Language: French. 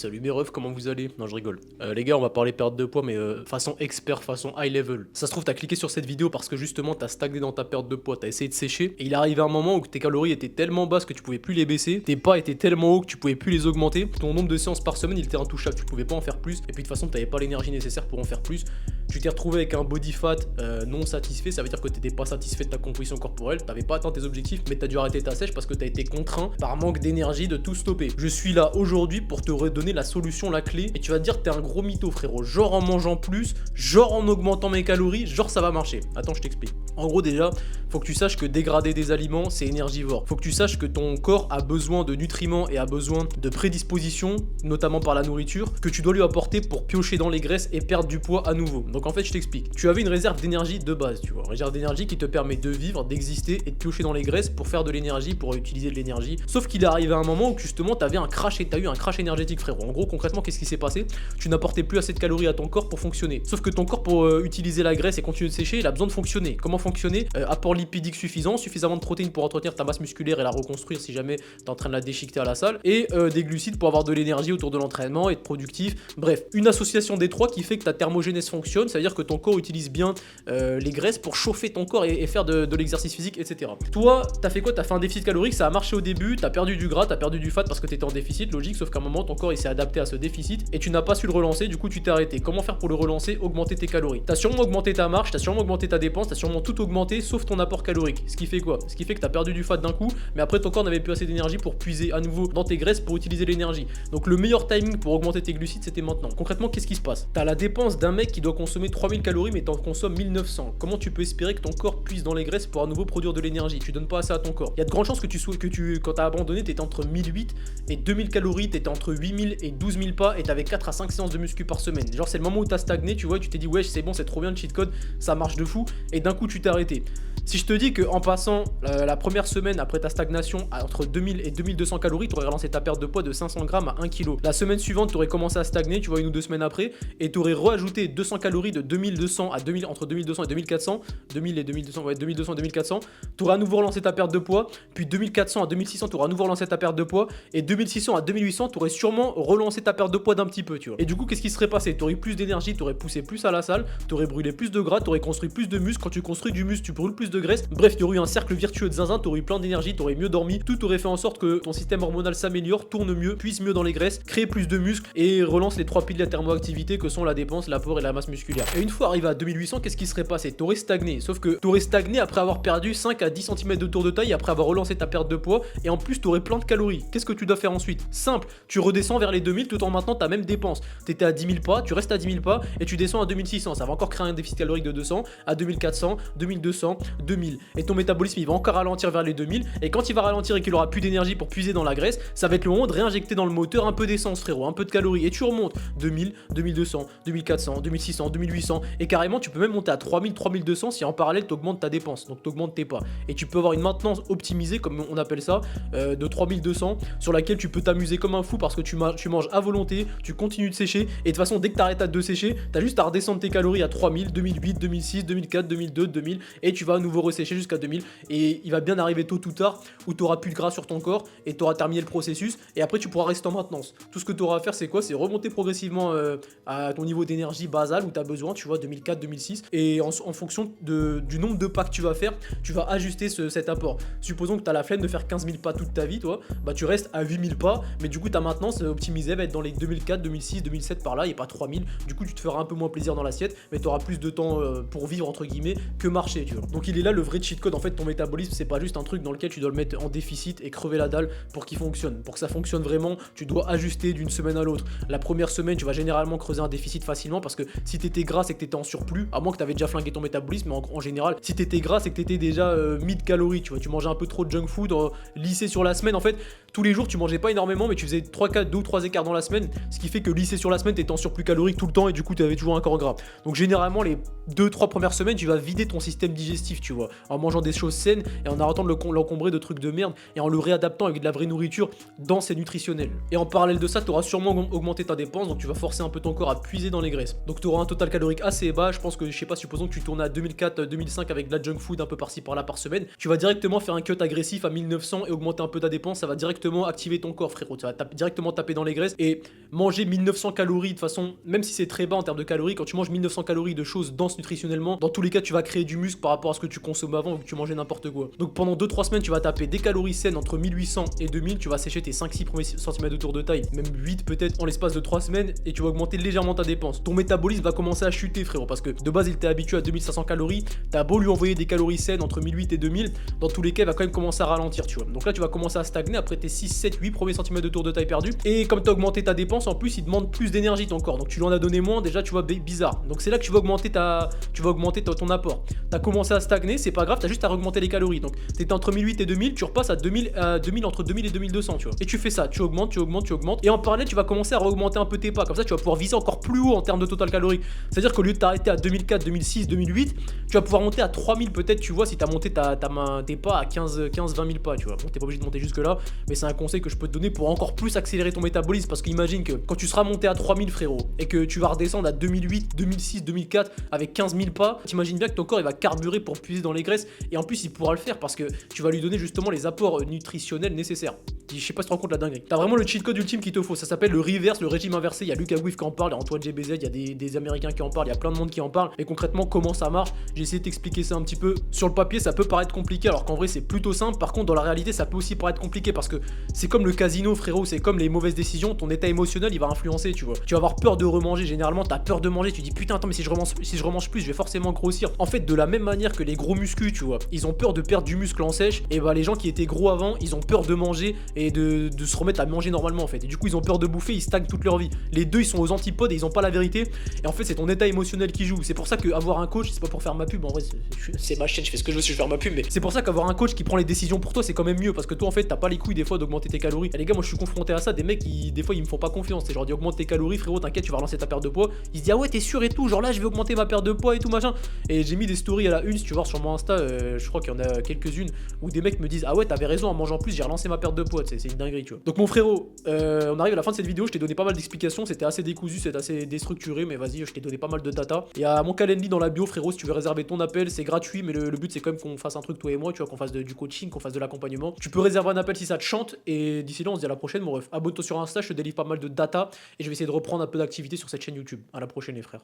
salut mes refs, comment vous allez? Non, je rigole. Les gars, on va parler perte de poids, mais façon expert, façon high level. Ça se trouve, t'as cliqué sur cette vidéo parce que justement, t'as stagné dans ta perte de poids, t'as essayé de sécher, et il arrive un moment où tes calories étaient tellement basses que tu pouvais plus les baisser, tes pas étaient tellement hauts que tu pouvais plus les augmenter, ton nombre de séances par semaine, il était intouchable, tu pouvais pas en faire plus, et puis de toute façon, t'avais pas l'énergie nécessaire pour en faire plus. Tu t'es retrouvé avec un body fat non satisfait, ça veut dire que t'étais pas satisfait de ta composition corporelle, t'avais pas atteint tes objectifs, mais t'as dû arrêter ta sèche parce que t'as été contraint par manque d'énergie de tout stopper. Je suis là aujourd'hui pour te redonner la solution, la clé, et tu vas te dire que t'es un gros mytho, frérot. Genre en mangeant plus, genre en augmentant mes calories, genre ça va marcher. Attends, je t'explique. En gros, déjà, faut que tu saches que dégrader des aliments, c'est énergivore. Faut que tu saches que ton corps a besoin de nutriments et a besoin de prédispositions, notamment par la nourriture, que tu dois lui apporter pour piocher dans les graisses et perdre du poids à nouveau. Donc en fait, je t'explique. Tu avais une réserve d'énergie de base, tu vois. Une réserve d'énergie qui te permet de vivre, d'exister et de piocher dans les graisses pour faire de l'énergie, pour utiliser de l'énergie. Sauf qu'il est arrivé à un moment où justement, t'avais un crash et t'as eu un crash énergétique, frérot. En gros, concrètement, qu'est-ce qui s'est passé? Tu n'apportais plus assez de calories à ton corps pour fonctionner. Sauf que ton corps, pour utiliser la graisse et continuer de sécher, il a besoin de fonctionner. Comment fonctionner? Apport lipidique suffisant, suffisamment de protéines pour entretenir ta masse musculaire et la reconstruire si jamais t'es en train de la déchiqueter à la salle, et des glucides pour avoir de l'énergie autour de l'entraînement, être productif. Bref, une association des trois qui fait que ta thermogénèse fonctionne, ça veut dire que ton corps utilise bien les graisses pour chauffer ton corps et faire de l'exercice physique, etc. Toi, t'as fait quoi? T'as fait un déficit calorique, ça a marché au début, t'as perdu du gras, t'as perdu du fat parce que t'étais en déficit, logique, sauf qu'à un moment ton corps il s'est adapté à ce déficit et tu n'as pas su le relancer, du coup tu t'es arrêté. Comment faire pour le relancer? Augmenter tes calories. T'as sûrement augmenté ta marche, t'as sûrement augmenté ta dépense, t'as sûrement tout augmenté sauf ton apport calorique. Ce qui fait quoi? Ce qui fait que t'as perdu du fat d'un coup, mais après ton corps n'avait plus assez d'énergie pour puiser à nouveau dans tes graisses pour utiliser l'énergie. Donc le meilleur timing pour augmenter tes glucides c'était maintenant. Concrètement, qu'est-ce qui se passe? T'as la dépense d'un mec qui doit consommer 3000 calories mais t'en consommes 1900. Comment tu peux espérer que ton corps puise dans les graisses pour à nouveau produire de l'énergie? Tu donnes pas assez à ton corps. Il y a de grandes chances que quand t'as abandonné, t'étais entre 1008 et 2000 calories, t'étais entre 8000 et 12000 pas et t'avais 4 à 5 séances de muscu par semaine. Genre c'est le moment où t'as stagné, tu vois, tu t'es dit ouais c'est bon, c'est trop bien le cheat code, ça marche de fou, et d'un coup tu t'es arrêté. Si je te dis qu'en passant la première semaine après ta stagnation entre 2000 et 2200 calories, tu aurais relancé ta perte de poids de 500 grammes à 1 kg. La semaine suivante, tu aurais commencé à stagner, tu vois, 1 ou 2 semaines après, et tu aurais rajouté 200 calories de 2200 à 2000, entre 2200 et 2400, 2000 et 2200, ouais, 2200 et 2400, tu aurais à nouveau relancé ta perte de poids, puis 2400 à 2600, tu aurais à nouveau relancé ta perte de poids, et 2600 à 2800, tu aurais sûrement relancé ta perte de poids d'un petit peu, tu vois. Et du coup, qu'est-ce qui serait passé? Tu aurais plus d'énergie, tu aurais poussé plus à la salle, tu aurais brûlé plus de gras, tu aurais construit plus de muscles. Quand tu construis du muscle, tu brûles plus de graisse. Bref, tu aurais eu un cercle vertueux de zinzin, t'aurais eu plein d'énergie, t'aurais mieux dormi, tout aurait fait en sorte que ton système hormonal s'améliore, tourne mieux, puise mieux dans les graisses, crée plus de muscles et relance les 3 piliers de la thermoactivité que sont la dépense, l'apport et la masse musculaire. Et une fois arrivé à 2800, qu'est-ce qui serait passé? T'aurais stagné, sauf que t'aurais stagné après avoir perdu 5 à 10 cm de tour de taille, après avoir relancé ta perte de poids, et en plus t'aurais plein de calories. Qu'est-ce que tu dois faire ensuite? Simple, tu redescends vers les 2000 tout en maintenant ta même dépense. T'étais à 10 000 pas, tu restes à 10 000 pas et tu descends à 2600. Ça va encore créer un déficit calorique de 200, à 2400, 2200, 2000. Et ton métabolisme il va encore ralentir vers les 2000, et quand il va ralentir et qu'il aura plus d'énergie pour puiser dans la graisse, ça va être le moment de réinjecter dans le moteur un peu d'essence, frérot, un peu de calories, et tu remontes 2000, 2200, 2400, 2600, 2800, et carrément tu peux même monter à 3000, 3200 si en parallèle tu augmentes ta dépense, donc tu augmentes tes pas, et tu peux avoir une maintenance optimisée comme on appelle ça, de 3200, sur laquelle tu peux t'amuser comme un fou parce que tu manges à volonté, tu continues de sécher, et de toute façon dès que t'arrêtes de sécher, t'as juste à redescendre tes calories à 3000, 2008, 2006, 2004, 2002, 2000, et tu vas à nouveau ressécher jusqu'à 2000, et il va bien arriver tôt ou tard où tu auras plus de gras sur ton corps et tu auras terminé le processus, et après tu pourras rester en maintenance. Tout ce que tu auras à faire c'est quoi? C'est remonter progressivement à ton niveau d'énergie basal où tu as besoin, tu vois, 2004, 2006, et en fonction du nombre de pas que tu vas faire, tu vas ajuster cet apport. Supposons que tu as la flemme de faire 15 000 pas toute ta vie, toi, bah tu restes à 8000 pas, mais du coup ta maintenance optimisée va être dans les 2004, 2006, 2007 par là, et pas 3000. Du coup tu te feras un peu moins plaisir dans l'assiette, mais tu auras plus de temps pour vivre entre guillemets que marcher, tu vois. Donc il est là le vrai cheat code. En fait, ton métabolisme c'est pas juste un truc dans lequel tu dois le mettre en déficit et crever la dalle pour qu'il fonctionne. Pour que ça fonctionne vraiment, tu dois ajuster d'une semaine à l'autre. La première semaine, tu vas généralement creuser un déficit facilement parce que si t'étais gras, c'est que t'étais en surplus, à moins que t'avais déjà flingué ton métabolisme, mais en général, si t'étais gras, c'est que t'étais déjà mid-calories, tu vois, tu mangeais un peu trop de junk food, lissé sur la semaine. En fait, tous les jours, tu mangeais pas énormément, mais tu faisais 2 ou 3 écarts dans la semaine, ce qui fait que lissé sur la semaine, t'étais en surplus calorique tout le temps et du coup, t'avais toujours un corps gras. Donc généralement, les 2-3 premières semaines, tu vas vider ton système digestif, tu vois, en mangeant des choses saines et en arrêtant de l'encombrer de trucs de merde et en le réadaptant avec de la vraie nourriture dense et nutritionnelle. Et en parallèle de ça, tu auras sûrement augmenté ta dépense, donc tu vas forcer un peu ton corps à puiser dans les graisses. Donc tu auras un total calorique assez bas. Je pense que, je sais pas, supposons que tu tournes à 2004-2005 avec de la junk food un peu par-ci par-là par semaine. Tu vas directement faire un cut agressif à 1900 et augmenter un peu ta dépense. Ça va directement activer ton corps, frérot. Tu vas directement taper dans les graisses et manger 1900 calories de façon, même si c'est très bas en termes de calories, quand tu manges 1900 calories de choses denses nutritionnellement, dans tous les cas, tu vas créer du muscle par rapport à ce que tu consommes avant ou que tu mangeais n'importe quoi. Donc pendant 2-3 semaines, tu vas taper des calories saines entre 1800 et 2000. Tu vas sécher tes 5-6 premiers centimètres de tour de taille, même 8 peut-être en l'espace de 3 semaines, et tu vas augmenter légèrement ta dépense. Ton métabolisme va commencer à chuter, frérot, parce que de base, il était habitué à 2500 calories. T'as beau lui envoyer des calories saines entre 1008 et 2000, dans tous les cas, il va quand même commencer à ralentir, tu vois. Donc là, tu vas commencer à stagner après tes 6, 7, 8 premiers centimètres de tour de taille perdus. Et comme tu as augmenté ta dépense, en plus, il demande plus d'énergie ton corps. Donc tu lui en as donné moins, déjà, tu vois, bizarre. Donc c'est là que tu vas augmenter ton apport. Tu as commencé à stagner, c'est pas grave, tu as juste à augmenter les calories. Donc tu étais entre 1008 et 2000, tu repasses à 2000, entre 2000 et 2200, tu vois. Et tu fais ça, tu augmentes. Et en parallèle, tu vas commencer à augmenter un peu tes pas. Comme ça, tu vas pouvoir viser encore plus haut en termes de total calorique. C'est-à-dire qu'au lieu de t'arrêter à 2004, 2006, 2008, tu vas pouvoir monter à 3000 peut-être, tu vois, si tu as monté tes pas à 15-20 000 pas, tu vois. Bon, t'es pas obligé de monter jusque là, mais c'est un conseil que je peux te donner pour encore plus accélérer ton métabolisme. Parce qu'imagine que quand tu seras monté à 3000, frérot, et que tu vas redescendre à 2008, 2006, 2004 avec 15 000 pas, t'imagines bien que ton corps il va carburer pour puiser dans les graisses. Et en plus, il pourra le faire parce que tu vas lui donner justement les apports nutritionnels nécessaires. Je sais pas si tu te rends compte la dinguerie. T'as vraiment le cheat code ultime qu'il te faut. Ça s'appelle le reverse, le régime inversé. Il y a Lucas Gouif qui en parle, il y a Antoine GBZ, il y a des Américains qui en parlent, il y a plein de monde qui en parle. Et concrètement, comment ça marche? J'ai essayé de t'expliquer ça un petit peu. Sur le papier, ça peut paraître compliqué, alors qu'en vrai, c'est plutôt simple. Par contre, dans la réalité, ça peut aussi paraître compliqué parce que c'est comme le casino, frérot. C'est comme les mauvaises décisions. Ton état émotionnel, il va influencer, tu vois. Tu vas avoir peur de remanger. Généralement, t'as peur de manger. Tu dis putain, attends, mais si je remange plus, je vais forcément grossir. En fait, de la même manière que les gros muscles, tu vois, ils ont peur de perdre du muscle en sèche. Et bah, les gens qui étaient gros avant, ils ont peur de manger et de se remettre à manger normalement en fait. Et du coup, ils ont peur de bouffer, ils stagnent toute leur vie. Les deux, ils sont aux antipodes et ils ont pas la vérité. Et en fait, c'est ton état émotionnel qui joue. C'est pour ça qu'avoir un coach, c'est pas pour faire ma pub. En vrai, c'est ma chaîne, je fais ce que je veux si je veux faire ma pub. Mais c'est pour ça qu'avoir un coach qui prend les décisions pour toi, c'est quand même mieux. Parce que toi, en fait, t'as pas les couilles des fois d'augmenter tes calories. Et les gars, moi, je suis confronté à ça. Des mecs qui, des fois, ils me font pas confiance. C'est genre, dis augmente tes calories, frérot, t'inquiète, tu vas relancer ta perte de poids. Ils se disent, ah ouais, t'es sûr et tout. Genre là, je vais augmenter ma perte de poids et tout machin. Et j'ai mis des stories à la une, si tu vois, sur mon Insta, je crois qu'il y en a quelques-unes où des mecs me disent, ah ouais, t'avais raison, en mangeant plus, j'ai relancé ma perte de poids. C'est une dinguerie, tu vois. Donc, mon frérot, on arrive à la fin de cette vidéo. Je t'ai donné pas mal d'explications. C'était assez décousu, c'était assez déstructuré, mais vas-y, je t'ai donné pas mal de data. Il y a mon Calendly dans la bio, frérot, si tu veux réserver ton appel, c'est gratuit, mais le but c'est quand même qu'on fasse un truc toi et moi, tu vois, qu'on fasse du coaching, qu'on fasse de l'accompagnement. Tu peux réserver un appel si ça te chante, et d'ici là, on se dit à la prochaine, mon ref. Abonne-toi sur Insta, je te délivre pas mal de data, et je vais essayer de reprendre un peu d'activité sur cette chaîne YouTube. À la prochaine, les frères.